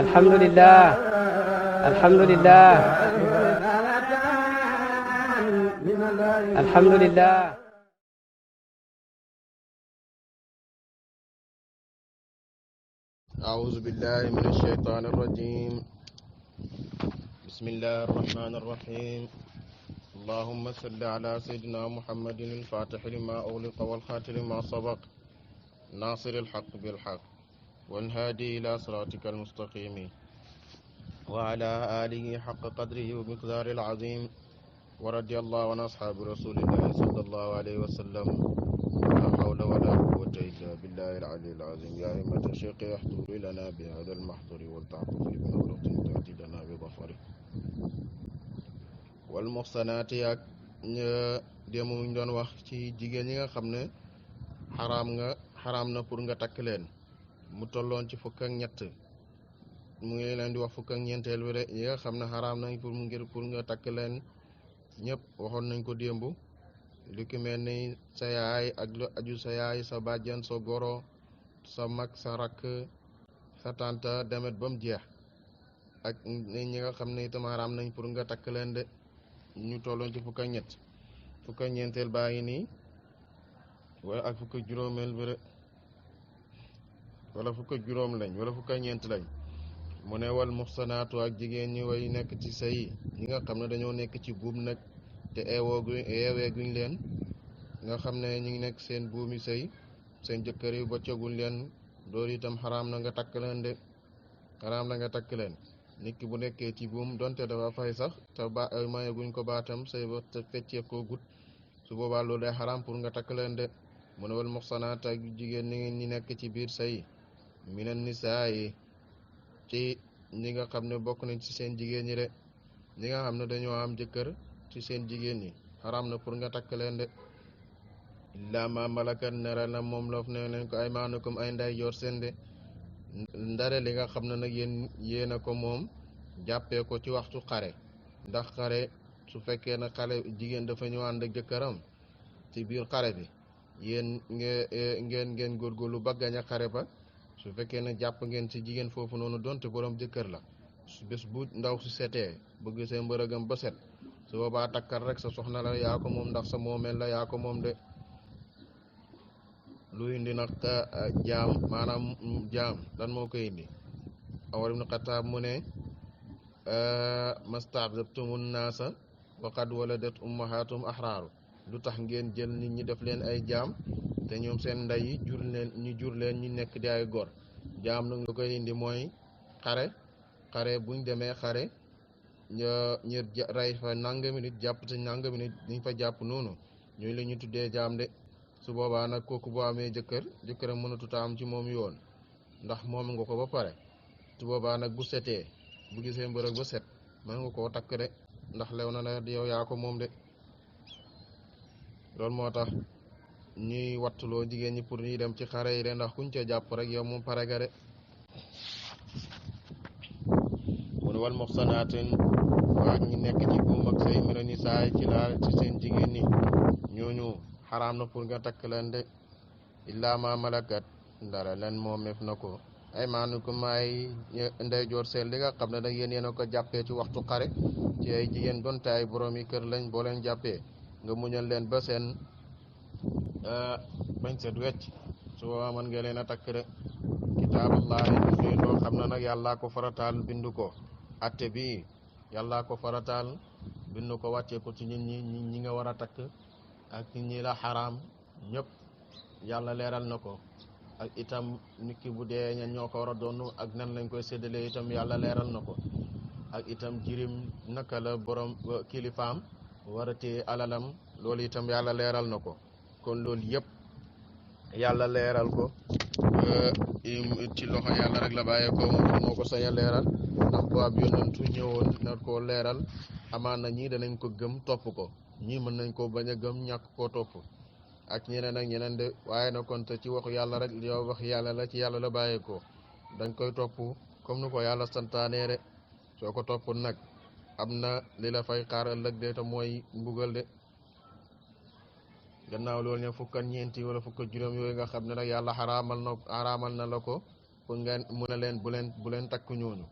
alhamdulillah alhamdulillah alhamdulillah أعوذ بالله من الشيطان الرجيم بسم الله الرحمن الرحيم اللهم صل على سيدنا محمد الفاتح لما أغلق والخاتم لما سبق ناصر الحق بالحق والهادي إلى صراطك المستقيم وعلى آله حق قدره ومقدار العظيم ورضي الله عن أصحاب رسول الله صلى الله عليه وسلم لا حول ولا قوة إلا بالله العلي العظيم يا أئمة الشيخ احضر لنا بهذا المحضر والتعطف بنظرة تأتي لنا بظفره والمحصنات ak démb mu doon wax ci jigéen ñi nga xam ne xaraam na pour nga takk leen mu tolloon ci fukk ak ñett mu ngi leen di wax fukk ak ñeenteel bi de ñi nga xam ne xaraam nañ pour nga takk leen ñëpp waxoon nañ ko démb lu ki mel ni sa yaay ak lu aju sa yaay sa bàjjan sa goro sa mag sa rakk sa tante demet ba mu jeex ak ñi nga xam ne itam xaraam nañ pour nga takk leen de ñu tolloon ci fukk ak ñett fukk ak ñeenteel baa ngi nii wala ak fukk ak juróomeel bi wala fukk ak juróom lañ wala fukk ak ñeent lañ mu ne wal muxsanaatu ak jigéen ñi way nekk ci sëy ñi nga xam ne dañoo nekk ci buum nag te eeweeguñ leen nga xam ne ñu ngi nekk seen buumi sëy seen jëkkër yi boccaguñ leen loolu itam xaraam na nga takk leen de xaraam na nga takk leen nit ki bu nekkee ci buum donte dafa fay sax te mayeguñ ko baatam sëy ba te feccee ko gut su boobaa loolu day xaraam pour nga takk leen de mu ne wal muxsanaat ak jigéen ñi nekk ci biir sëy minan nisaa yi ci ñi nga xam ne bokk nañ ci seen jigéen ñi de ñi nga xam ne dañoo am jëkkër ci seen jigéen ñi xaraam na pour nga takk leen de illaa ma malakat nera na moom loof ne leen ko ay maanukum ay nday joor seen de ndare li nga xam ne nag yéen a ko moom jàppee ko ci waxtu xare ndax xare su fekkee na xale jigéen dafa ñëw ànd ak jëkkëram ci biir xare bi yéen ngeen góorgóorlu ba gañ a xare ba su fekkee ne jàpp ngeen ci jigéen foofu noonu donte borom jëkkër la bés bu ndaw si setee bëgg seen mbërëgam ba set su boobaa takkal rek sa soxna la yaa ko moom ndax sa moomeel la yaa ko moom de lu indi nag jaam maanaam jaam lan moo koy indi Umar ibn Xattaab mu ne masta'zabtumun naasa wa qad waladat ummahatum ahraaru lu tax ngeen jël nit ñi def leen ay jaam te ñoom seen ndey yi jur leen ñu nekk di ay góor jaam nag lu koy indi mooy xare buñ demee xare ñu rey fa nangami nit jàpp te nangami nit ñu fa jàpp noonu ñooñu la ñu tuddee jaam de su boobaa nag kooku boo amee jëkkëram mënatuta am ci moom yoon ndax moom nga ko ba pare su boobaa nag bu setee bu gisee mbërëg ba set mën nga koo takk de ndax lew na la yow yaa ko moom de loolu moo tax ñuy wattuloo jigéen ñi pour ñuy dem ci xare yi de ndax kuñ ca jàpp rek yow moom pare ga de mu ne wal muxsanaatin waak ñi nekk ci buum ak say mira ni saay ci seen jigéen ñi ñooñu xaraam na pour nga takk leen de illaa ma malakat ndara leen moomeef na ko ay maanukum ay ndeyjoor seen li nga xam ne nag yéen a ko jàppee ci waxtu xare ci ay jigéen donte ay borom yi kër lañ boo leen jàppee nga muñal leen ba seen bañ set wecc su boobaa mën nga leen a takk de kitaabullaahi fi loo xam ne nag yàllaa ko farataal bindu ko atte bi yàllaa ko farataal bindu ko wàccee ko ci nit ñi nga war a takk ak nit ñi la xaraam ñëpp yàlla leeral na ko ak itam nit ki bu dee ñan ñoo ko war a doon ak nan lañ koy séddalee itam yàlla leeral na ko ak itam jirim naka la borom kilifaam war a téye alalam loolu itam yàlla leeral na ko kon loolu yëpp yàlla leeral ko ci loxo yàlla rek la bàyyee ko moo ko sañ a leeral ndax bu ab yonentu ñëwoon na koo leeral amaan na ñii danañ ko gëm topp ko ñii mën nañ ko bañ a gëm ñàkk koo topp ak ñeneen ak ñeneen de waaye na kon te ci waxu yàlla rek yow wax yàlla la ci yàlla la bàyyeekoo dañ koy topp comme ni ko yàlla santaanee de soo ko topp nag am na li la fay xaar ëllëg de te mooy mbugal de gannaaw loolu ne fukk ak ñeenti wala fukk ak juróom yooyu nga xam ne nag yàlla xaraamal na la ko pour ngeen mu ne leen bu leen takk ñooñu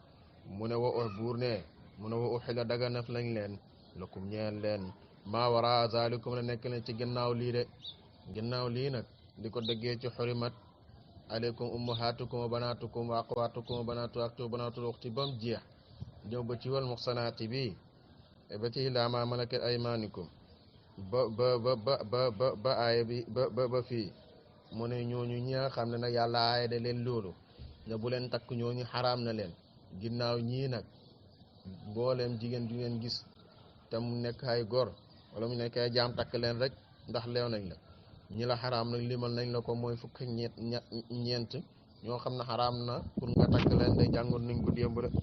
mu ne wa buur ne mu ne wa uxila daganaf lañ leen lakum ñeel leen maa wara zalikum la nekk leen ci gannaaw lii de gannaaw lii nag di ko dëggee ci xurimat aleykum ummahatukum wa banatukum wa aqwatukum wa banatu akti wa banatul uxti bam jeex ñëw ba ci wal muxsanaati bi ba ci illaa ma malakat aymanikum ba aaya bi ba fii mu ne ñooñu ñi nga xam ne nag yàlla aaya da leen loolu ne bu leen takk ñooñu xaraam na leen ginnaaw ñii nag mbooleem jigéen ju ngeen gis te mu nekk ay góor wala mu nekk ay jaam takk leen rek ndax leew nañ la ñi la xaraam nag limal nañ la ko mooy fukk ñeent ñoo xam ne xaraam na pour nga takk leen day jàngoon nañ ko démb rek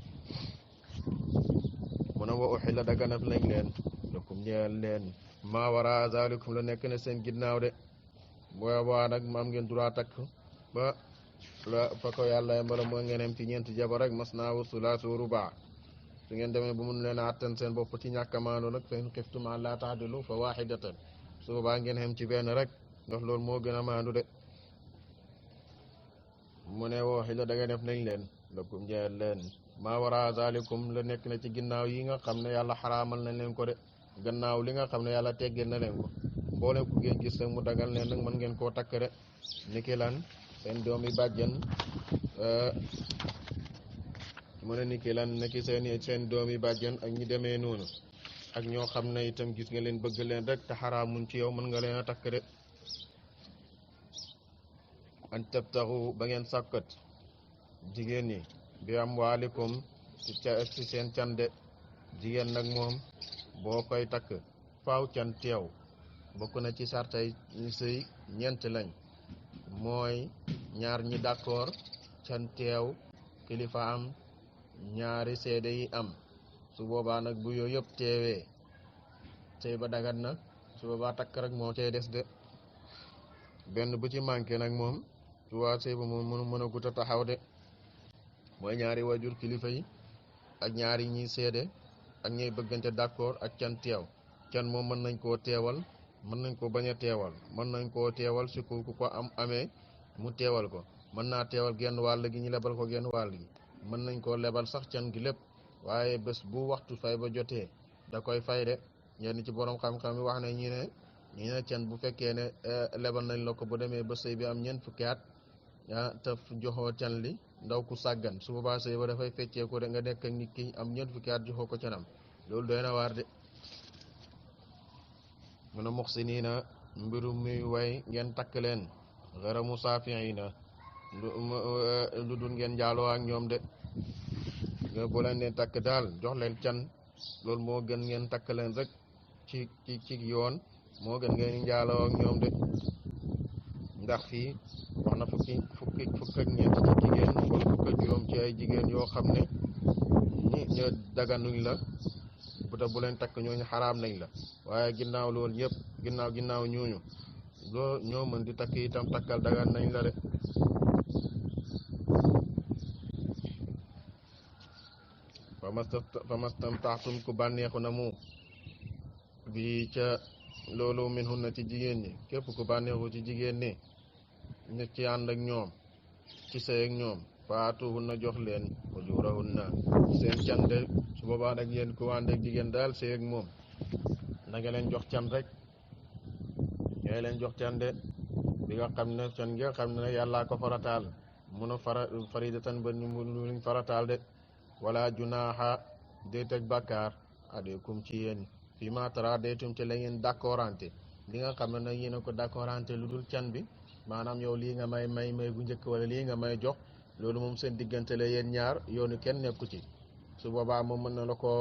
mu ne wa uxilla daganaf lañ leen lakum ñeel leen maa wara zalikum la nekk na seen ginnaaw de boobaa nag maam ngeen droit takk ba la fa ko yàlla mbala mooy ngeen am ci ñeenti jabar rek mas naa wa sulaas wa rubaa su ngeen demee ba mun leen a attan seen bopp ci ñàkk a maandu nag fa in xiftum allaa ta'dilu fa waahidatan su boobaa ngeen xam ci benn rek ndax loolu moo gën a maandu de mu ne woo xila da nga def nañ leen lakum ñeel leen maa wara zalikum la nekk na ci ginnaaw yi nga xam ne yàlla xaraamal nañ leen ko de gannaaw li nga xam ne yàlla teggeel na leen ko mboolem ku ngeen gis nag mu dagal leen nag mën ngeen koo takk de niki lan seen doomi bàjjen mu ne niki lan niki seen doomi bàjjen ak ñi demee noonu ak ñoo xam ne itam gis nga leen bëgg leen rek te xaraamun ci yow mën nga leen a takk de an tabtaxu ba ngeen sàkkat jigéen ñi bi am waalikum ci seen can de jigéen nag moom boo koy takk faaw can teew bokk na ci sartay sëy ñeent lañ mooy ñaar ñi d'accord can teew kilifa am ñaari seede yi am su boobaa nag bu yooyu yëpp teewee sëy ba dagat na su boobaa takk rek moo cay des de benn bu ci manqué nag moom su waa sëy ba moom mën a gut a taxaw de mooy ñaari wajur kilifa yi ak ñaari ñiy seede ak ñiy bëggante d'accord ak can teew can moom mën nañ koo teewal mën nañ ko bañ a teewal mën nañ koo teewal si ku ko amee mu teewal ko mën naa teewal genn wàll gi ñu lebal ko genn wàll gi mën nañ koo lebal sax can gi lépp waaye bés bu waxtu fay ba jotee da koy fay de ñenn ci borom xam-xam yi wax ne ñi ne can bu fekkee ne lebal nañ la ko bu demee ba sëy bi am ñeent fukki at te joxoo can li ndaw ku sàggan su boobaa sëy ba dafay feccee ko de nga nekk ak nit ki am ñeent fukki at joxoo ko canam loolu doy na waar de mun a muxsiniina mbiru muy way ngeen takk leen xara musaafiina lu dul ngeen njaaloo ak ñoom de boo leen leen takk daal jox leen can loolu moo gën ngeen takk leen rek ci yoon moo gën ngeen njaaloo ak ñoom de ndax fii wax na fukk ak ñeent ci jigéen wala fukk ak juróom ci ay jigéen yoo xam ne ñi daganuñ la bu leen takk ñooñu xaraam nañ la waaye ginnaaw loolu yëpp ginnaaw ñooñu ñoo mën di takk itam takkal dagan nañ la de fa mastamtaatum ku bànneexu na mu bi ca loolu min hun na ci jigéen ñi képp ku bànneexu ci jigéen ñi nit ci ànd ak ñoom ci sëy ak ñoom faatuhun na jox leen ujurahun na seen can de su boobaa nag yéen ku ànd ak jigéen daal sëy ak moom na nga leen jox can rek ngay leen jox can de bi nga xam ne can nga xam ne yàllaa ko farataal mun a faridatan ba ñu luñ farataal de wala junaaha déet ak bàkkaar aleykum ci yéen fii ma tara déetum ci la ngeen d'accordante li nga xam ne nag yéen a ko d'accordante lu dul can bi maanaam yow lii nga may bu njëkk wala lii nga may jox loolu moom seen diggante la yéen ñaar yoonu kenn nekku ci su boobaa moom mën na la koo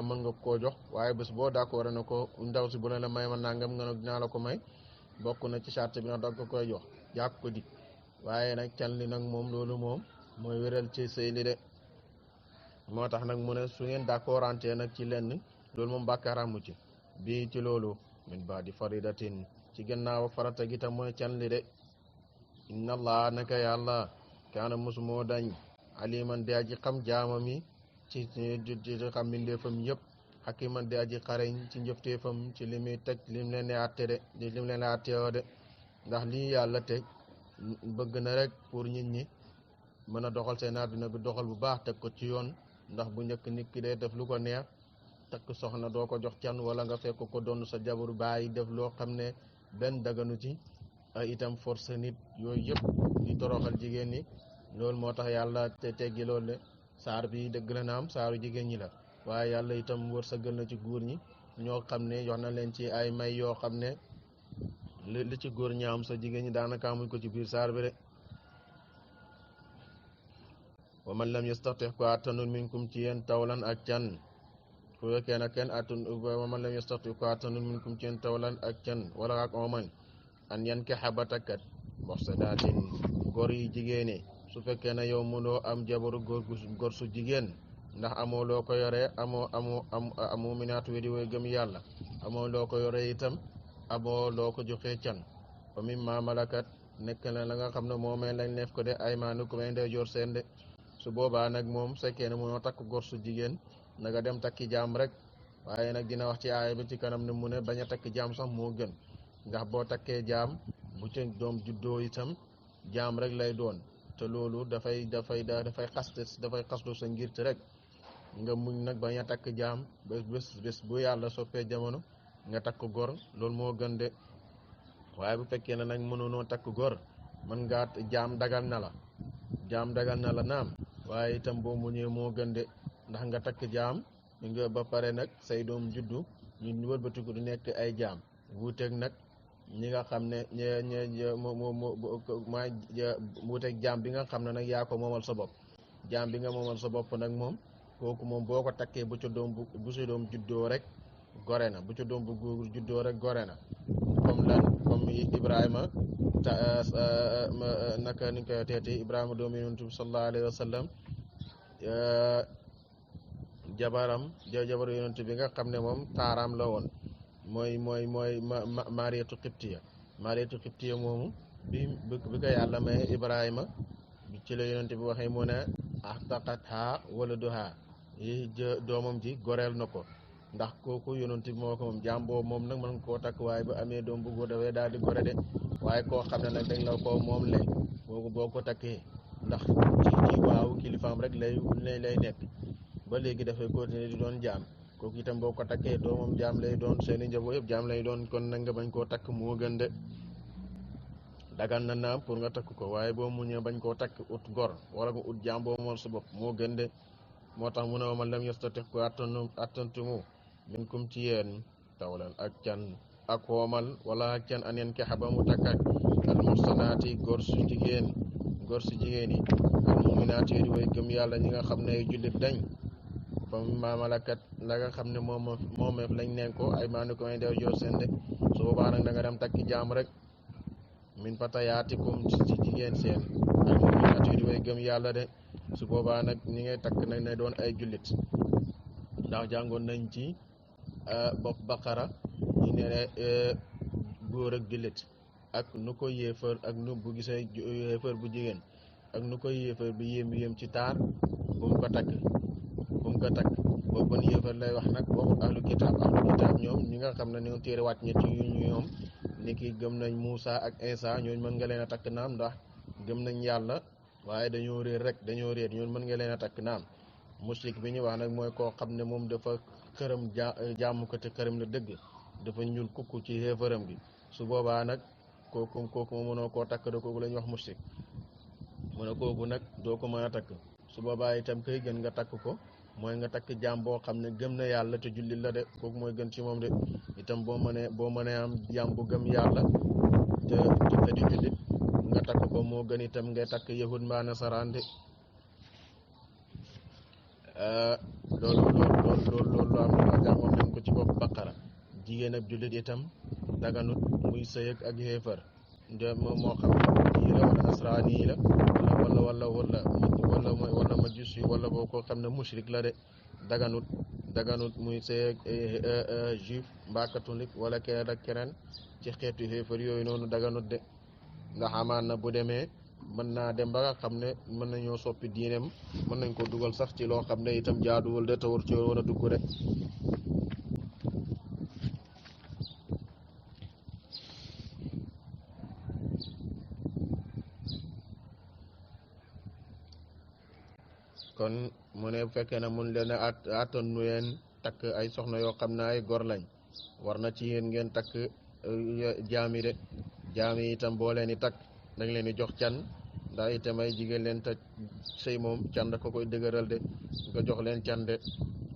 mën nga koo jox waaye bés boo d'accord na ko ndaw si bu ne la may ma nangam nga ne dinaa la ko may bokk na ci charte bi nga dog ko koy jox jàpp ko dig waaye nag can li nag moom loolu moom mooy wéral ci sëy li de moo tax nag mu ne su ngeen d'accordante nag ci lenn loolu moom bàkkaar amu ci bii ci loolu min baadi faridatin ci gannaaw farata gi tam mooy can li de inna allah naka yàlla kaana mosumoo dañ aliman de aji xam jaamam yi ci xam mbindeefam yëpp xakiman di aji xarañ ci njëfteefam ci li muy teg lim leen di àtte de lim leen di àtteewoo de ndax lii yàlla teg bëgg na rek pour nit ñi mën a doxal seen àdduna bi doxal bu baax teg ko ci yoon ndax bu njëkk nit ki dee def lu ko neex takk soxna doo ko jox can wala nga fekk ko doon sa jabaru bàyyi def loo xam ne benn daganu ci itam force nit yooyu yëpp di toroxal jigéen ñi loolu moo tax yàlla te teggi loolu de saar bi dëgg la naam saaru jigéen ñi la waaye yàlla itam wërsëgal na ci góor ñi ñoo xam ne jox na leen ci ay may yoo xam ne li ci góor ñi am sa jigéen ñi daanaka amuñ ko ci biir saar bi de wa man lam yastatix ko attanul minkum ci yéen tawlan ak can ku fekkee na kenn attun wa man lam yastatix ko attanul minkum ci yéen tawlan ak can wala ak oman an yan ke xabatakat moxsadaatin góor yi jigéeni su fekkee ne yow mënoo am jabaru góor su jigéen ndax amoo loo ko yoree amoo minaatu wi di woy gëm yàlla amoo loo ko yoree itam amoo loo ko joxee can fa mimma malakat nekk na la nga xam ne moomee lañ neef ko de ay maanu ko may ndeyjoor seen de su boobaa nag moom fekkee ne mënoo takk góor su jigéen na nga dem takki jaam rek waaye nag dina wax ci aaya bi ci kanam ne mu ne bañ a takk jaam sax moo gën ndax boo takkee jaam bu ca doom juddoo itam jaam rek lay doon te loolu dafay xaslu sa ngir rek nga muñ nag bañ a takk jaam bés bu yàlla soppee jamono nga takk gor loolu moo gën de waaye bu fekkee ne nag mënunoo takk gor mën ngaa jaam dagal na la naam waaye itam boo muñee moo gën de ndax nga takk jaam nga ba pare nag say doom juddu ñu wëlbatiku du nekk ay jaam wuuteeg nag ñi nga xam ne wuuteeg jaam bi nga xam ne nag yaa ko moomal sa bopp jaam bi nga moomal sa bopp nag moom kooku moom boo ko takkee bu sa doom juddoo rek gore na bu ca doom bu góor juddoo rek gore na comme Ibrahima naka ni ñu koy teeti Ibrahima doomu Yonent bi sallallahu alayhi wa sallam jabaru Yonent bi nga xam ne moom taaraam la woon mooy Mariyatu Xibtiya moomu bi ko yàlla may Ibrahima ci la Yonent bi waxee mu ne ahtaqatha waladuha yi doomam ji goreel na ko ndax kooku Yonent bi moo ko moom jaam boobu moom nag mën koo takk waaye bu amee doom bu góor dafay daal di gore de waaye koo xam ne nag dañ la ko moom leen kooku boo ko takkee ndax ci waaw kilifaam rek lay nekk ba léegi dafay continuer di doon jaam kooku itam boo ko takkee doomam jaam lay doon seeni njaboot yëpp jaam lay doon kon nag nga bañ koo takk moo gën de dagan na naam pour nga takk ko waaye boo muñee bañ koo takk ut gor wala nga ut jaam boo moom sa bopp moo gën de moo tax mu ne wa man lam yastatix ko attantumu minkum ci yéen tawlan ak can ak woomal wala ak can an yan kexa ba mu takk ak al muhsanaati góor su jigéen yi al muminaati yi di way gëm yàlla ñi nga xam ne ay jullit dañ fa mimma malakat la nga xam ne moomeef lañ neen ko ay maanu ko may dew joor seen de su boobaa nag da nga dem takki jaam rek min fatayaatikum ci jigéen seen al muminaati yi di way gëm yàlla de su boobaa nag ñi ngay takk nag ne doon ay jullit ndax jàngoon nañ ci bopp baqara ñu ne góor ak jullit ak nu ko yéefar ak nu bu gisee yéefar bu jigéen ak nu ko yéefar bi yéem ci taar bu mu ko takk boobu ban yéefar lay wax nag waxul ahlu kitaab ñoom ñi nga xam ne ñoo téere wàcc ñetti yu ñoom ni ki gëm nañ Muusa ak Isa ñooñu mën nga leen a takk naam ndax gëm nañ yàlla waaye dañoo réer ñooñu mën nga leen a takk naam mushrik bi ñu wax nag mooy koo xam ne moom dafa xërëm jaamu ko te xërëm la dëgg dafa ñuul kukku ci xéefaram gi su boobaa nag kooku ma mënoo koo takk de kooku la ñuy wax mushrik mu ne kooku nag doo ko mën a takk su boobaa itam kay gën nga takk ko mooy nga takk jaam boo xam ne gëm na yàlla te jullit la de kooku mooy gën ci moom de itam boo mënee am jaam bu gëm yàlla te di jullit nga takk ko moo gën itam ngay takk yahud mbaa nasaraan de loolu am na jàngoon nañ ko ci bopp baqara jigéen ak jullit itam daganut muy sëy ak xéefar moo xam ne la wala nasraani yi la wala majus yi wala boo ko xam ne mushrik la de daganut muy sëy ak juif mbaa catholique wala keneen ak keneen ci xeetu xéefar yooyu noonu daganut de ndax amaan na bu demee mën naa dem ba nga xam ne mën nañoo soppi diineem mën nañ ko dugal sax ci loo xam ne itam jaaduwul de te war ci war a dugg de kon mu ne bu fekkee ne mun leen a attan nu leen takk ay soxna yoo xam ne ay gor lañ war na ci yéen ngeen takk jaami de jaami itam boo leen di takk dañ leen di jox can ndax itam ay jigéen leen te sëy moom can da ko koy dëgëral de nga jox leen can de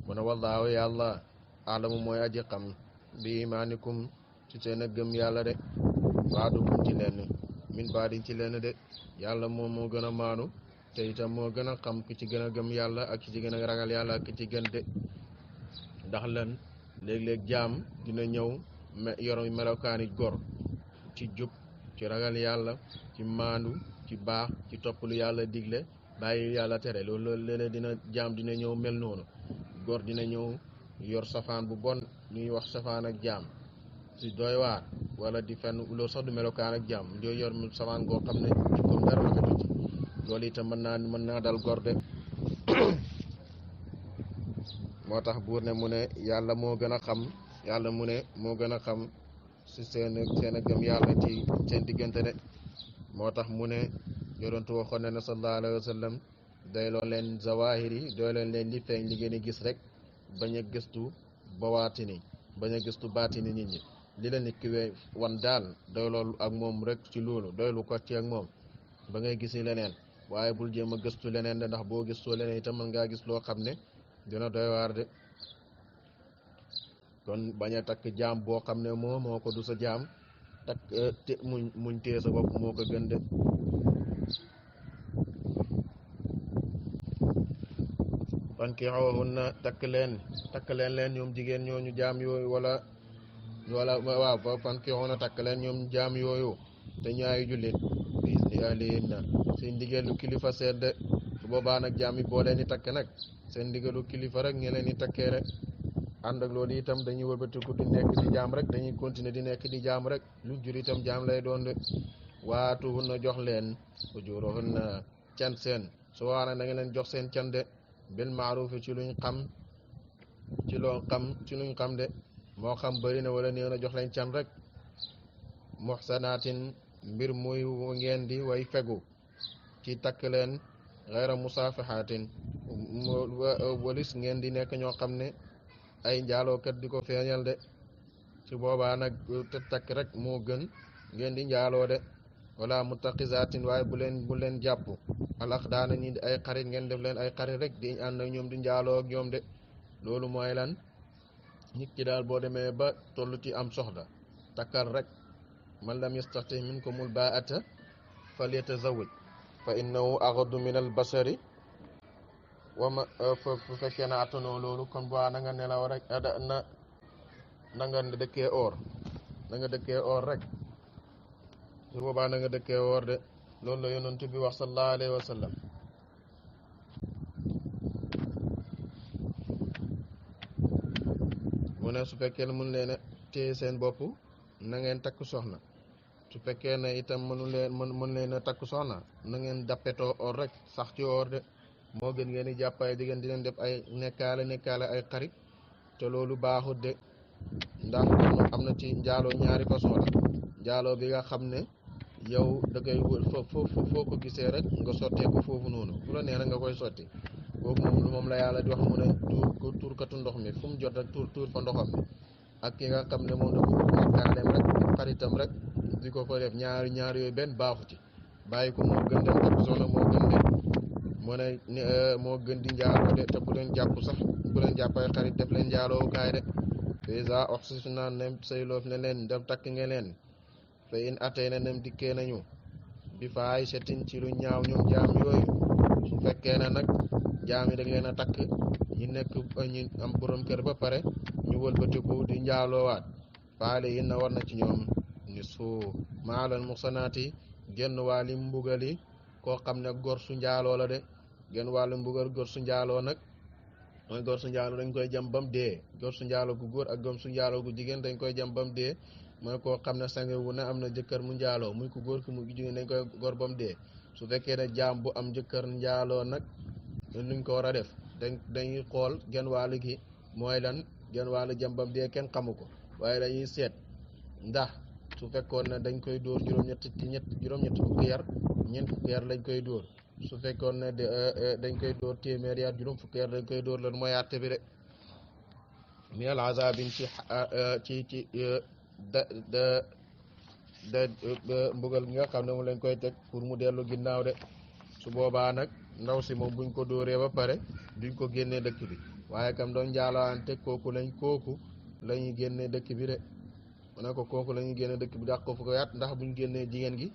mu ne wallaahu yàlla aalamu mooy aji xam bi imaanikum ci seen a gëm yàlla de baadukum ci lenn min baadin ci lenn de yàlla moom moo gën a maanu te itam moo gën a xam ki ci gën a gëm yàlla ak ki ci gën a ragal yàlla ak ki ci gën de ndax lan léeg-léeg jaam dina ñëw yor melokaani gor ci jub ci ragal yàlla ci maandu ci baax ci topp lu yàlla digle bàyyi yàlla tere loolu léeg-léeg dina jaam dina ñëw mel noonu gor dina ñëw yor safaan bu bon ñuy wax safaan ak jaam si doy waar wala di fenn loolu sax du melokaan ak jaam dooy yor safaan goo xam ne comme dara rafetu ci loolu itam mën naa dal gor de moo tax buur ne mu ne yàlla moo gën a xam yàlla mu ne moo gën a xam si seen a gëm yàlla ci seen diggante de moo tax mu ne yonentu waxoon ne sallallahu alayhi wa sallam doy loo leen zawahir yi doy leen li feeñ li ngeen di gis rek bañ a gëstu bawaatini bañ a gëstu baatini nit ñi li la nit ki wan daal doy loolu ak moom rek ci loolu doylu ko ci ak moom ba ngay gisi leneen waaye bul jéem a gëstu leneen de ndax boo gëstoo leneen itam mën ngaa gis loo xam ne dina doy waar de kon bañ a takk jaam boo xam ne moo ko du sa jaam takk te muñ téye sa bopp moo ko gën de fankihuhunna takk leen ñoom jigéen ñooñu jaam yooyu wala waaw fankihunna takk leen ñoom jaam yooyu te ñaayu jullit bi izni ahlihinna seen ndigalu kilifa seet de su boobaa nag jaam yi boo leen di takk nag seen ndigalu kilifa rek ñe leen di takkee rek ànd ak loolu itam dañuy wëlbatiku di nekk di jaam rek dañuy continuer di nekk di jaam rek lu jur itam jaam lay doon de waatuhunna jox leen ujuruhunna can seen su waa nag da nga leen jox seen can de bil maaruf ci luñ xam ci luñ xam de moo xam bëri na wala néew na jox leen can rek muhsanatin mbir muy ngeen di way fegu ci takk leen gayra musaafihatin walis ngeen di nekk ñoo xam ne ay njaalookat di ko feeñal de su boobaa nag te takk rek moo gën ngeen di njaaloo de wala muttaqizatin waaye bu leen jàpp alax daana ni ay xarit ngeen def leen ay xarit rek di ànd ak ñoom di njaaloo ak ñoom de loolu mooy lan nit ki daal boo demee ba toll ci am soxla takkal rek man lam yastatih minkumul baa'ata falyatazawwaj fa innahu aghaddu min al basari wa ma fu fekkee na attanoo loolu kon bu na nga nelaw rek na nga dëkkee or rek su boobaa na nga dëkkee or de loolu la yonent bi wax sallallahu alayhi wa sallam mu ne su fekkee ne mun leen a téye seen bopp na ngeen takk soxna su fekkee ne itam mën leen a takk soxna na ngeen dappetoo or rek sax ci or de moo gën ngeen di jàpp ay jigéen di leen def ay nekkaale ay xarit te loolu baaxut de ndax am na ci njaaloo ñaari façon la njaaloo bi nga xam ne yow da koy wër foo ko gisee rek nga sottee ko foofu noonu fu la neex nga koy sotti boobu moom la yàlla di wax mu ne tuurkatu ndox mi fu mu jot rek tuur fa ndoxam mi ak ki nga xam ne moom dafa nekkaaleem rek xaritam rek di ko def ñaari yooyu benn baaxu ci bàyyi ko moo gën dem takk soxna moo gën de moo gën di njaaloo de te bu leen jàpp sax bu leen jàpp ay xarit def leen njaaloo kaay de fisa oxsisu naan nem say loof ne leen dem takk ngeen leen fa in atay na nem dikkee nañu bi faay setin ci lu ñaaw ñoom jaam yooyu su fekkee na nag jaam yi dañ leen a takk ñi nekk ñi am borom kër ba pare ñu wëlbatiku di njaaloowaat faale yi na war na ci ñoom ni su maalal muxsanaati genn wàlli mbugali koo xam ne gor su njaaloo la de genn wàllu mbugal gor su njaaloo nag mooy gor su njaaloo dañ koy jam bam dee gor su njaaloo gu góor ak gor su njaaloo gu jigéen dañ koy jam bam dee mooy koo xam ne sange wu ne am na jëkkër mu njaaloo muy ku góor ki mu jigéen dañ koy gor bam dee su fekkee ne jaam bu am jëkkër njaaloo nag nuñ ko war a def dañuy xool genn wàll gi mooy lan genn wàll jambam dee kenn xamu ko waaye dañuy seet ndax su fekkoon ne dañ koy dóor juróom-ñetti fukki yar ñeent fukki yar lañ koy dóor su fekkoon ne dañ koy dóor téeméer yar juróom fukki yar dañ koy dóor lan mooy àtte bi de minal azabin ci da da da mbugal gi nga xam ne mu leen koy teg pour mu dellu ginnaaw de su boobaa nag ndaw si moom buñ ko dóoree ba pare duñ ko génnee dëkk bi waaye kam doon njaaloante kooku la ñuy génnee dëkk bi de mu ne ko kooku la ñuy génnee dëkk bi dàq ko fu ko yaat ndax buñ génnee jigéen gi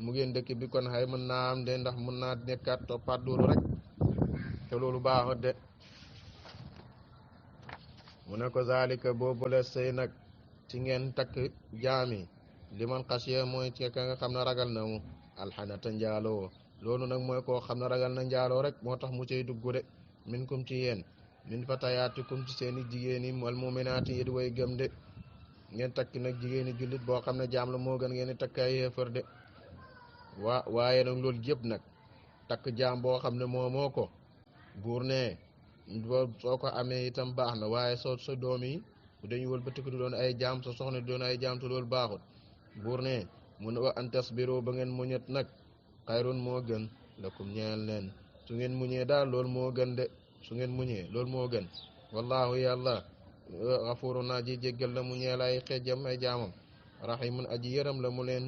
mu génn dëkk bi kon xëy mën naa am de ndax mën naa nekkaat toppaat dóoru rek te loolu baaxut de mu ne ko zalika boobule sëy nag ci ngeen takk jaami li man xasiya mooy ci ka nga xam ne ragal na mu alxanata njaaloo loolu nag mooy koo xam ne ragal na njaaloo rek moo tax mu cay dugg de min kum ci yéen min fatayaatikum ci seeni jigéeni wal muminaati yi di way gëm de ngeen takk nag jigéeni jullit boo xam ne jaam la moo gën ngeen di takk ay yéefar de waaye nag loolu yëpp nag takk jaam boo xam ne moo ko buur ne soo ko amee itam baax na waaye sa doom yi dañuy wëlbatiku di doon ay jaam sa soxna di doon ay jaam te loolu baaxut buur ne mun wa an tasbiru ba ngeen muñet nag xayrun moo gën lakum ñeel leen su ngeen muñee daal loolu moo gën de su ngeen muñee loolu moo gën wallahu yàlla xafuru naa ji jéggal la mu ñeel ay xejjam ay jaamam rahimun aji yëram la mu leen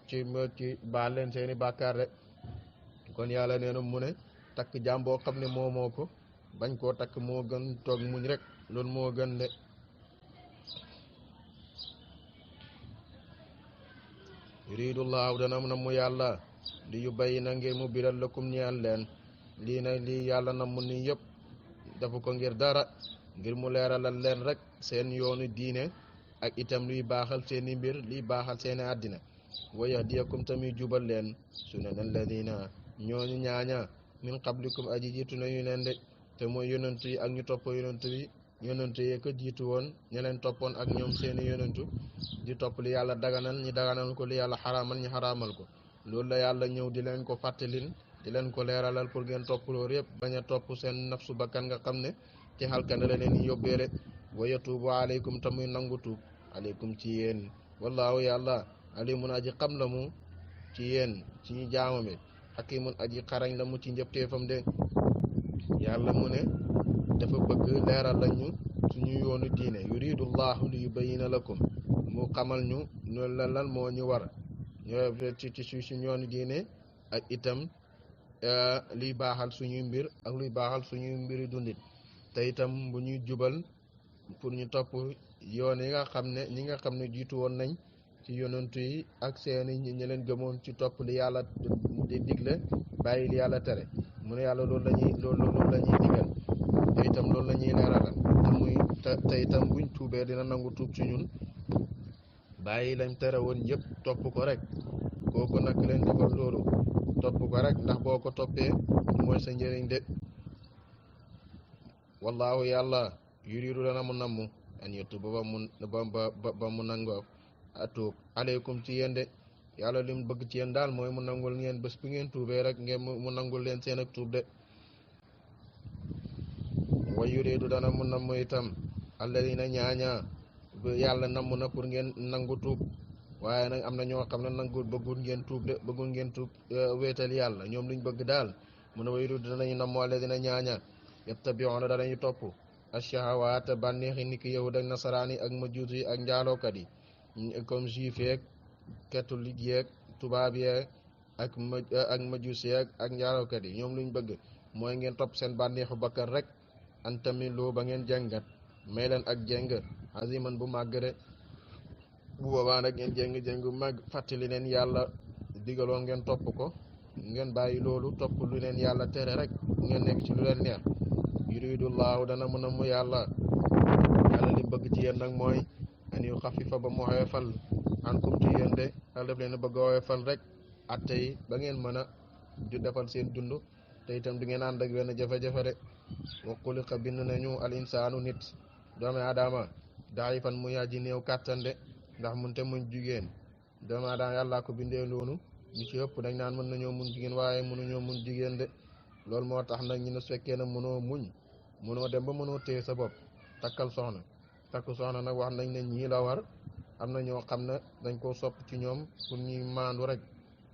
ci baal leen seeni bàkkaar de kon yàlla nee na mu ne takk jaam boo xam ne moo ko bañ koo takk moo gën toog muñ rek loolu moo gën de yuridullahu dana mu na mu yàlla li yu bayyi na ngir mu biral lakum ñeel leen lii nag lii yàlla na mu ni yëpp dafa ko ngir dara ngir mu leeralal leen rek seen yoonu diine ak itam luy baaxal seeni mbir liy baaxal seeni àddina wa yahdiyakum tamit jubal leen sunan alladina ñooñu ñaaña min qablikum aji jiitu nañu leen de te mooy yonentu yi ak ñu topp yonentu yi yonentu yi ko jiitu woon ña leen toppoon ak ñoom seeni yonentu di topp li yàlla daganal ñi daganal ko li yàlla xaraamal ñi xaraamal ko loolu la yàlla ñëw di leen ko fàttalin di leen ko leeralal pour ngeen topp loolu yëpp bañ a topp seen nafsu bakkan nga xam ne ci xalkande la leen yóbbeere wa yatuubu aleykum tamuy nangu tuub aleykum ci yéen wallaahu yàlla alimun aji xam la mu ci yéen ci ñu jaamame xakimun aji xarañ la mu ci njëpteefam de yàlla mu ne dafa bëgg leeral lañu suñu yoonu diine yuridullahu li yubayyina lakum mu xamal ñu noonu lan moo ñu war ci suñu yoonu diine ak itam liy baaxal suñuy mbir ak luy baaxal suñuy mbiri dundit te itam bu ñuy jubal pour ñu topp yoon yi nga xam ne ñi nga xam ne jiitu woon nañ ci yonantu yi ak seeni ñi leen gëmoon ci topp li yàlla di digle bàyyi li yàlla tere mu ne yàlla loolu la ñuy digal te itam loolu la ñuy leeralal te itam buñ tuubee dina nangu tuub ci ñun bàyyi lañ tere woon yëpp topp ko rek kooku nag leen defal loolu topp ko rek ndax boo ko toppee mooy sa njëriñ de wallahu yàlla yuridu dana mu namm an yatuuba ba mu nangoo tuub aleykum ci yéen de yàlla li mu bëgg ci yéen daal mooy mu nangul ngeen bés bu ngeen tuubee rek ngeen mu nangul leen seen ak tuub de wa yuridu dana mu namm itam alladina ñaaña yàlla namm na pour ngeen nangu tuub waaye nag am na ñoo xam ne nangul bëggul ngeen tuub de bëggul ngeen tuub wéetal yàlla ñoom luñ bëgg daal mu ne wa yuridu danañu namm alladina ñaaña yattabi'una danañu topp ash-shahawaat bànneexi niki yahud ak nasaraan yi ak majuus yi ak njaalookat yi comme juif yeeg catholique yeeg tubaab yeeg ak majuus yeeg ak njaalookat yi ñoom luñ bëgg mooy ngeen topp seen bànneexu bakkan rek antamilu ba ngeen jàngat may leen ak jeng aziman bu màgg de bu boobaa nag ngeen jeng bu màgg fàttali leen yàlla digaloon ngeen topp ko ngeen bàyyi loolu topp lu leen yàlla tere rek ngeen nekk ci lu leen neex yuridullahu dana mën a mu yàlla li bëgg ci yéen nag mooy an yu xafifa ba mu woyofal ankum ci yéen de yàlla def leen bëgg a woyofal rek atte yi ba ngeen mën a ju defal seen dund te itam du ngeen ànd ak benn jafe-jafe de wa xuliqa bind nañu al insaanu nit doomi aadama daifan mu yaa ji néew kàttan de ndax munte muñ jigéen doomu aadama yàllaa ko bindee loonu ñu ci ëpp dañ naan mën nañoo muñ jigéen waaye mënuñoo muñ jigéen de loolu moo tax nag ñu ne su fekkee ne mënoo muñ mënoo dem ba mënoo téye sa bopp takkal soxna takku soxna nag wax nañ ne ñii la war am na ñoo xam ne dañ koo sopp ci ñoom pour ñuy maandu rek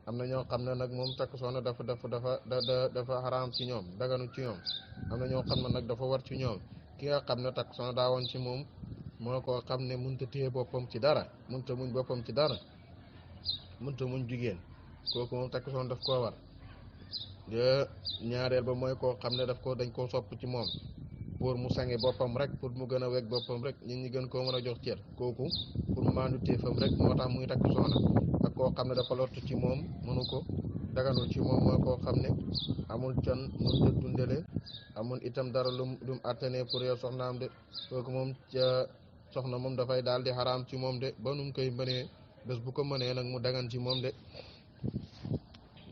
am na ñoo xam ne nag moom takk soxna dafa xaraam ci ñoom daganu ci ñoom am na ñoo xam ne nag dafa war ci ñoom ki nga xam ne takk soxna daa woon ci moom moo koo xam ne mënut a téye boppam ci dara mënut a muñ boppam ci dara mënut a muñ jigéen kooku moom takk soxna daf koo war ñaareel ba mooy koo xam ne dañ koo sopp ci moom pour mu sange boppam rek pour mu gën a weg boppam rek nit ñi gën koo mën a jox cër kooku pour maandu téefam rek moo tax muy takk soxna ak koo xam ne dafa lottu ci moom mënu ko daganul ci moom mooy koo xam ne amul can mënut a dundale amul itam dara lum attane pour yow soxnaam de kooku moom ca soxna moom dafay daal di xaraam ci moom de ba nu mu koy mënee bés bu ko mënee nag mu dagan ci moom de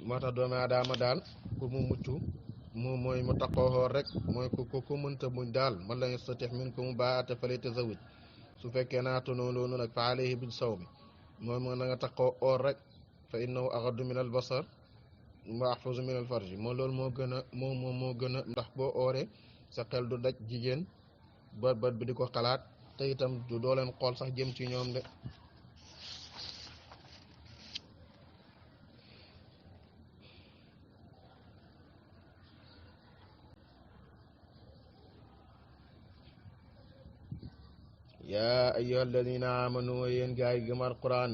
moo tax doomu aadama daal pour mu mucc mooy mu taqoo xoor rek mooy ku mënta muñ daal man la yastatix minkum baa'ata falyatazawwaj su fekkee naatanoo loolu nag fa alayhi bil sawmi mooy moo na nga taqoo oor rek fa innahu aghaddu min al basar wa ahfazu min al farji moo loolu moo gën a ndax boo ooree sa xel du daj jigéen bët bi di ko xalaat te itam du doo leen xool sax jëm ci ñoom de yaa ayyuha alladina amanu yéen gaa yi gëm alquran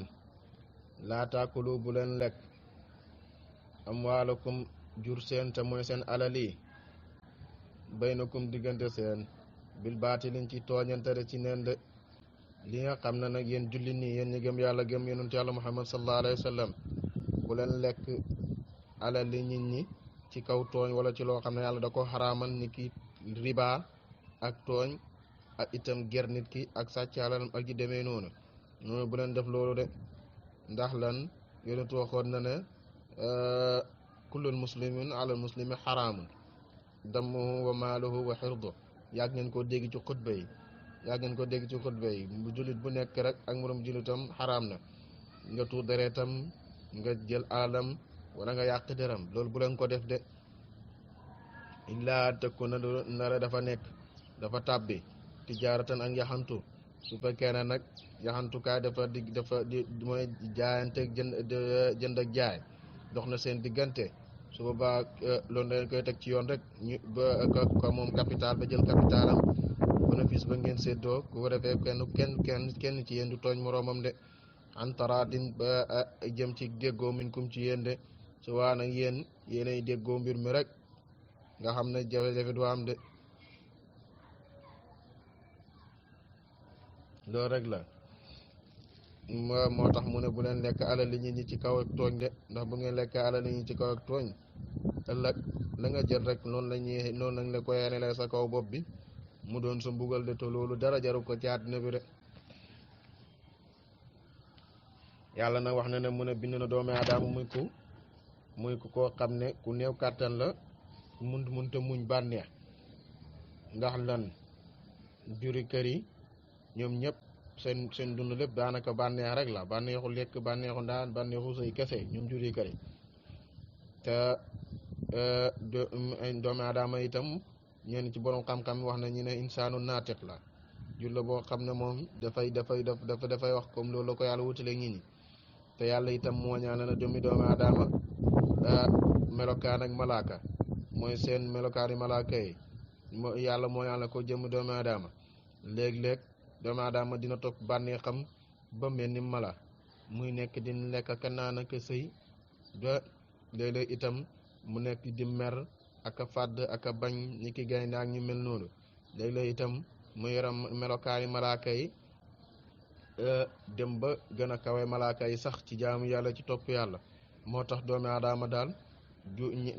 laa taakulu bu leen lekk amwaalakum jur seen te mooy seen alal yi baynakum diggante seen bil baatilin ci tooñantare ci neen de li nga xam ne nag yéen julli nii yéen ñi gëm yàlla gëm yonent yàlla muhammad sallallahu alayhi wa sallam bu leen lekk alal li nit ñi ci kaw tooñ wala ci loo xam ne yàlla da ko xaraamal ni ki riba ak tooñ ak itam ger nit ki ak sàcc alalam ak ji demee noonu bu leen def loolu de ndax lan yonent waxoon na ne kullul muslimin alal muslimi xaraamun damuhu wa maaluhu wa xirdu yàgg ngeen koo dégg ci xutba yi bu jullit bu nekk rek ak moroom jullitam xaraam na nga tuur deretam nga jël alalam wala nga yàq deram loolu bu leen ko def de illaa tëkku na nara dafa tàbbi tijaaratan ak yaxantu su fekkee ne nag yaxantukaay dafa di mooy jaayante jënd ak jaay dox na seen diggante su boobaa loolu dañ koy teg ci yoon rek ñu ba moom capital ba jël capitalam bénéfice ba ngeen séddoo ku ko defee kenn ci yéen du tooñ moroomam de antaradin ba jëm ci déggoo minkum ci yéen de su waa nag yéenay déggoo mbir mi rek nga xam ne jafe-jafe du am de loolu rek la moo tax mu ne bu leen lekk alal li ñi ci kaw ak tooñ de ndax bu ngeen lekk alal li ñi ci kaw ak tooñ ëllëg la nga jël rek noonu lañ la koy yenelee sa kaw bopp bi mu doon sa mbugal de te loolu dara jaru ko ci àddina bi de yàlla nag wax na ne mu ne bind na doomi aadama muy ku koo xam ne ku néew kàttan la munta muñ bànneex ndax lan juri kër yi ñoom ñëpp seen dund lépp daanaka bànneex rek la bànneexu lekk bànneexu ndaan bànneexu sëy kese ñoom juri kër yi te doomi aadama itam ñenn ci borom xam-xam wax na ñu ne insaanu naatiq la jur la boo xam ne moom dafay wax comme loolu la ko yàlla wutale nit ñi te yàlla itam moo ñaane na doomi aadama melokaan ak malaaka mooy seen melokaani malaaka yi yàlla moo ñaane ko jëmm doomi aadama léeg-léeg doomi aadama dina topp bànnee xam ba mel ni mala muy nekk di lekk ak naan ak sëy ba léeg-léeg itam mu nekk di mer ak a fàdd ak a bañ ni ki gaynde ak ñu mel noonu léeg-léeg itam mu yaram melokaani malaaka yi dem ba gën a kawe malaaka yi sax ci jaamu yàlla ci topp yàlla moo tax doomi aadama daal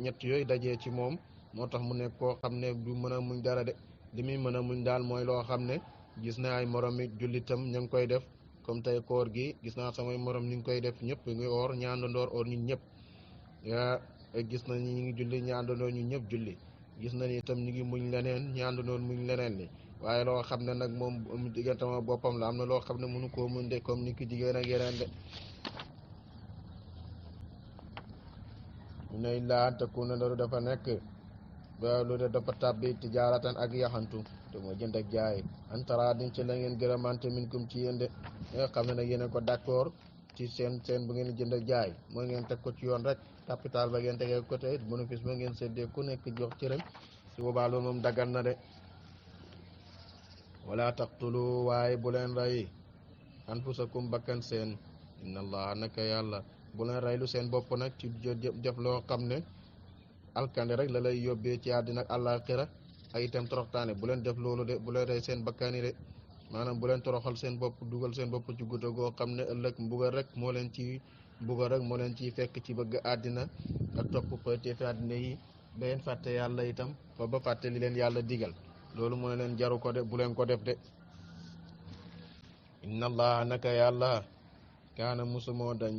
ñett yooyu dajee ci moom moo tax mu nekk koo xam ne du mën a muñ dara de li muy mën a muñ daal mooy loo xam ne gis naa ay morom yi jullitam ñu ngi koy def comme tey koor gi gis naa samay morom ñu ngi koy def ñëpp ngi oor ñaandandoor oor ñun ñëpp gis nañ ñu ngi julli ñaandandoor ñun ñëpp julli gis nañ itam ñu ngi muñ leneen ñaandandoor muñ leneen li waaye loo xam ne nag moom diggante ma boppam la am na loo xam ne mënu koo muñ de comme ni ki jigéen ak yeneen de ne illaa an takuna loolu dafa nekk ba lu de dafa tàbbi tijaaratan ak yaxantu te mooy jënd ak jaay antaraadin ci la ngeen gërëmante minkum ci yéen de nga xam ne nag yéen ko d'accord ci seen bu ngeen jënd ak jaay mooy ngeen teg ko ci yoon rek capital ba ngeen tegee côté bénéfice ba ngeen séddee ku nekk jox ci rek su boobaa loolu moom daggan na de wala taqtulu waaye bu leen rey anfusakum bakkan seen inna allaha naka yàlla bu leen reylu seen bopp nag ci jëf loo xam ne alkande rek la lay yóbbee ci àddina ak àllaaxira ak itam toroxtaane bu leen def loolu de bu leen rey seen bakkani de maanaam bu leen toroxal seen bopp dugal seen bopp ci guddo goo xam ne ëllëg mbugal rek moo leen ciy fekk ci bëgg àddina ak topp pëteefi àddina yi ba leen fàtte yàlla itam ba fàtte li leen yàlla digal loolu mu ne leen jaru ko de bu leen ko def de inna allaha naka yàlla kaana musumoo dañ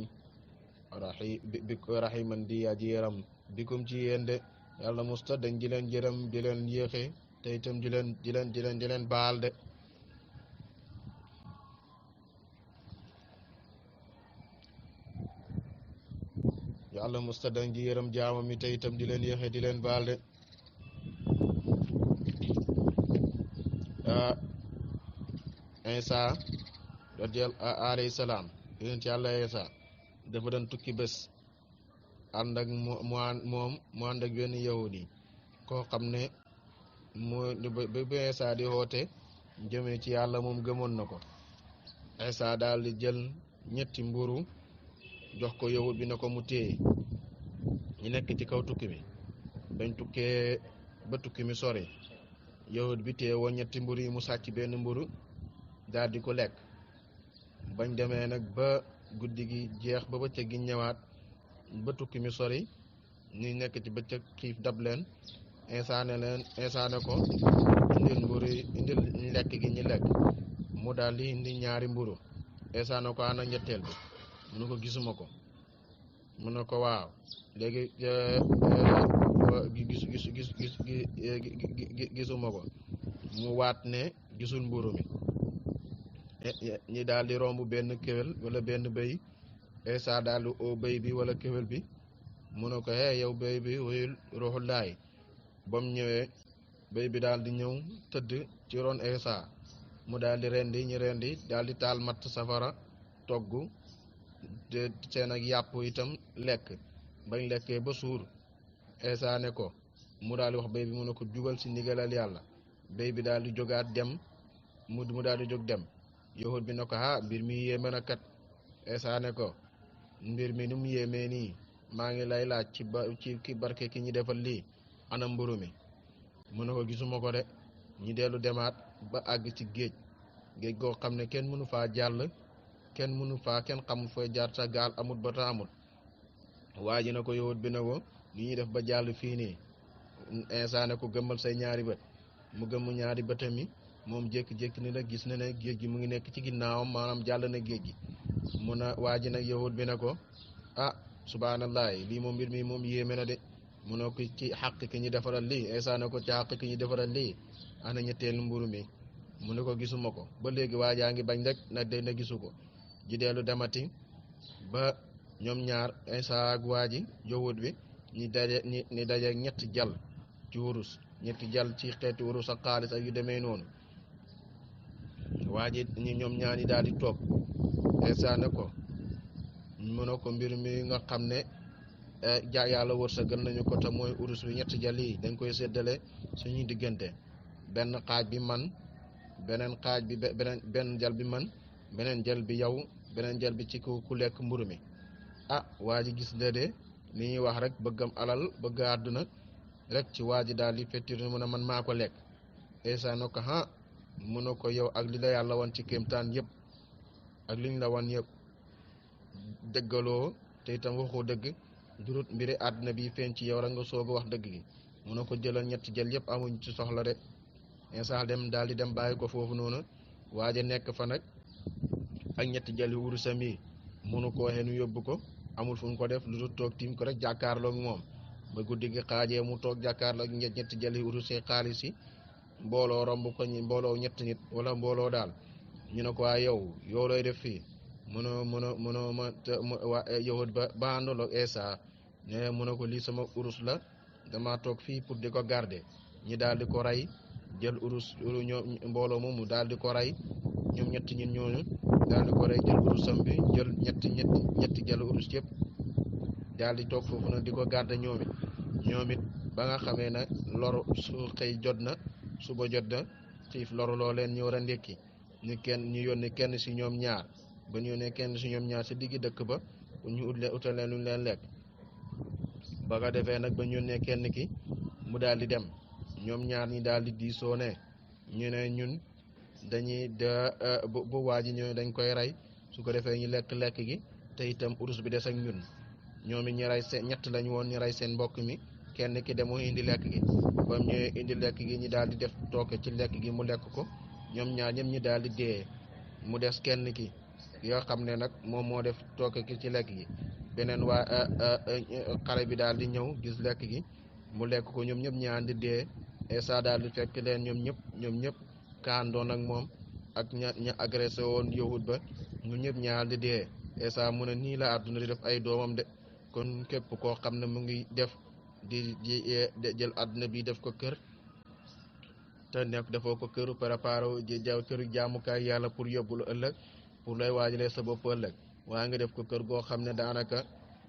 rahiman di aji yaram bikum ci yéen de yàlla musta dañ di leen jërëm di leen yéexe te itam di leen baal de yàlla musta dañ di yërëm jaamam mi te itam di leen yéexe di leen baal de Isa alayhi salaam yonent yàlla Isa dafa doon tukki bés ànd ak mu ànd ak benn yahudi koo xam ne ba Isa di xoote jëmee ci yàlla moom gëmoon na ko Isa daal di jël ñetti mburu jox ko yahud bi na ko mu téye ñu nekk ci kaw tukki bi dañ tukkee ba tukki mi sori yahud bi téye woon ñetti mburu yi mu sàcc benn mburu daal di ko lekk bañ demee nag ba guddi gi jeex ba bëccëg gi ñëwaat ba tukki mi sori ñu nekk ci bëccëg xiif dab leen Isa ne ko indil mburu yi indil lekk gi ñu lekk mu daal di indi ñaari mburu Isa ne ko ana ñetteel bi mu ne ko gisuma ko mu ne ko waaw léegi gisuma ko mu waat ne gisul mburu mi ñi daal di romb benn kéwél wala benn bëy Isa daal di oo bëy bi wala kéwél bi mu ne ko yow bëy bi wuyul ruuxullaay ba mu ñëwee bëy bi daal di ñëw tëdd ci ron Isa mu daal di rendi ñi rendi daal di taal matt safara togg seen ak yàpp itam lekk bañ lekkee ba suur Isa ne ko mu daal di wax bëy bi mu ne ko jugal ci ndigalal yàlla bëy bi daal di jógaat dem mu daal di jóg dem yahud bi ne ko mbir mi yéeme na kat Isa ne ko mbir mi nu mu yéemee nii maa ngi lay laaj ci barke ki ñi defal lii ana mburu mi mu ne ko gisuma ko de ñi dellu demaat ba àgg ci géej goo xam ne kenn mënu faa jàll kenn xamul fooy jaar sa gaal amut ba ta amut waa ji na ko yahud bi ne ko ni ñuy def ba jàll fii nii Isa ne ko gëmmal say ñaari bët mu gëmm ñaari bëtam mi moom jékki-jékki ni nag gis na ne géej gi mu ngi nekk ci ginnaawam maanaam jàll na géej gi mu na waa ji nag yahud bi ne ko subhanallah lii moom mbir mi moom yéeme na de mu ne ko ci xàq ki ñu defaral lii Isa ne ko ci xàq ki ñu defaral lii ana ñetteelu mburu mi mu ne ko gisuma ko ba léegi waa jaa ngi bañ rek na gisu ko ji dellu demati ba ñoom ñaar Isa ak waa ji yahud bi ñi daje ñetti jal ci wurus ñetti jal ci xeeti wurus ak xaalis ak yu demee noonu waa ji ñoom ñaar ñi daal di toog Isa ne ko mu ne ko mbir mi nga xam ne yàlla wërsëgal nañu ko te mooy urus bi ñetti jal yi dañ koy séddale suñuy diggante benn xaaj bi man beneen xaaj bi benn jal bi man beneen jal bi yow beneen jal bi ci ku lekk mburu mi waa ji gis la de li ñuy wax rek bëggam alal bëgg àdduna rek ci waa ji daal di fettir mu ne man maa ko lekk Isa ne ko mu ne ko yow ak li la yàlla wan ci kéemtaan yëpp ak liñ la wan yëpp dëggaloo te itam waxoo dëgg durut mbiri àdduna bi feeñ ci yow rek nga soog a wax dëgg gi mu ne ko jëlal ñetti jël yëpp amuñ ci soxla de Isa dem daal di dem bàyyi ko foofu noonu waaja nekk fa nag ak ñetti jël yu wurusam yi munu ko waxee nu yóbbu ko amul fu mu ko def lu dul toog tiim ko rek jàkkaarloog moom ba guddi gi xaajee mu toog jàkkaarloog ñetti jël yu wurusee xaalis yi mbooloo romb ko mbooloo ñett nit wala mbooloo daal ñu ne ko waa yow looy def fii mënoo ma waa yahud ba àndoon ak Isa ne mu ne ko lii sama urus la dama toog fii pour di ko garder ñi daal di ko rey jël urus ñoom mbooloo moomu daal di ko rey ñoom ñetti ñin ñooñu daal di ko rey jël urusam bi jël ñetti jël urus yëpp daal di toog foofu nag di ko garder ñoom it ba nga xamee ne loru su xëy jot na suba jot na xiif loru loo leen ñu war a ndékki ñu yónni kenn si ñoom ñaar ba ñu yónnee kenn si ñoom ñaar si diggi dëkk ba pour ñu utal leen lu ñu leen lekk ba nga defee nag ba ñu yónnee kenn ki mu daal di dem ñoom ñaar ñi daal di diisoo ne ñu ne ñun dañuy bu waa ji ñëw dañ koy rey su ko defee ñu lekk gi te itam urus bi des ak ñun ñoom it ñu rey seen ñett lañu woon ñu rey seen mbokk mi kenn ki demoo indi lekk gi ba mu ñëwee indi lekk gi ñi daal di def tooke ci lekk gi mu lekk ko ñoom ñaar ñëpp ñi daal di dee mu des kenn ki yoo xam ne nag moom moo def tooke ki ci lekk gi beneen waa xale bi daal di ñëw gis lekk gi mu lekk ko ñoom ñëpp ñaan di dee Isa daal di fekk leen ñoom ñëpp kaandoon ak moom ak ña agressé woon yahud ba ñoom ñëpp ñaan di dee Isa mu ne nii la àdduna di def ay doomam de kon képp koo xam ne mu ngi def di jël àdduna bi def ko kër te nekk defoo ko këru préparé këru jaamukaay yàlla pour yóbbu lu ëllëg pour lay waajalee sa bopp ëllëg waaye nga def ko kër goo xam ne daanaka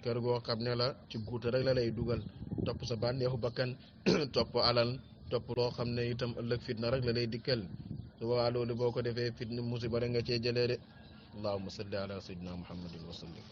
kër goo xam ne la ci guuta rek la lay dugal topp sa bànneexu bakkan topp alal topp loo xam ne itam ëllëg fitna rek la lay dikkal su boobaa loolu boo ko defee fitna musiba rek nga cee jëlee de allahumma salli ala sayyidina muhammadin wa sallim